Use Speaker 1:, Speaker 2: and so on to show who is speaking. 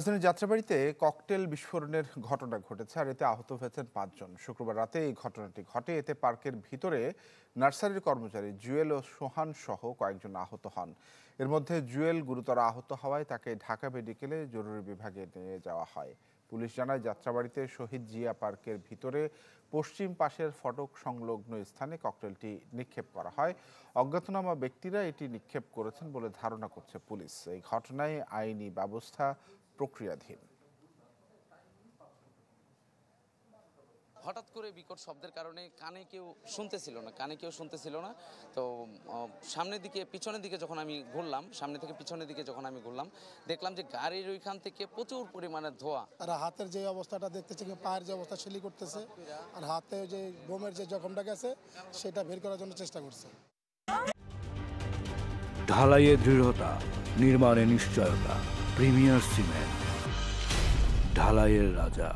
Speaker 1: রাজধানীর যাত্রাবাড়ীতে ককটেল বিস্ফোরণের ঘটনা ঘটেছে আর এতে আহত হয়েছেন ৫ জন। শুক্রবার রাতে এই ঘটনাটি ঘটে। এতে পার্কের ভিতরে নার্সারির কর্মচারী জুয়েল ও সোহান সহ কয়েকজন আহত হন। এর মধ্যে জুয়েল গুরুতর আহত হওয়ায় তাকে ঢাকা মেডিকেলে জরুরি বিভাগে নিয়ে যাওয়া হয়। পুলিশ জানায়, যাত্রাবাড়ীতে শহীদ জিয়া পার্কের ভিতরে পশ্চিম পাশের ফটক সংলগ্ন স্থানে ককটেলটি নিক্ষেপ করা হয়। অজ্ঞাতনামা ব্যক্তিরা এটি নিক্ষেপ করেছেন বলে ধারণা করছে পুলিশ। এই ঘটনায় আইনি ব্যবস্থা প্রক্রিয়াধীন।
Speaker 2: হঠাৎ করে বিকট শব্দের কারণে কানে কেউ শুনতেছিল না। তো পিছনের দিকে যখন আমি ঘুরলাম, সামনে থেকে পিছনের দিকে যখন আমি ঘুরলাম, দেখলাম যে গাড়ির ওইখান থেকে প্রচুর পরিমাণে ধোঁয়া।
Speaker 3: আর হাতের যে অবস্থাটা দেখতেছে, পায়ের যে অবস্থা শিলি করতেছে, আর হাতে যে বোমের যে জখমটা গেছে সেটা বের করার জন্য চেষ্টা করছে।
Speaker 4: ঢালাইয়ে দৃঢ়তা, নির্মাণে নিশ্চয়তা। প্রিমিয়ার সিমেন্ট, ঢালাইয়ের রাজা।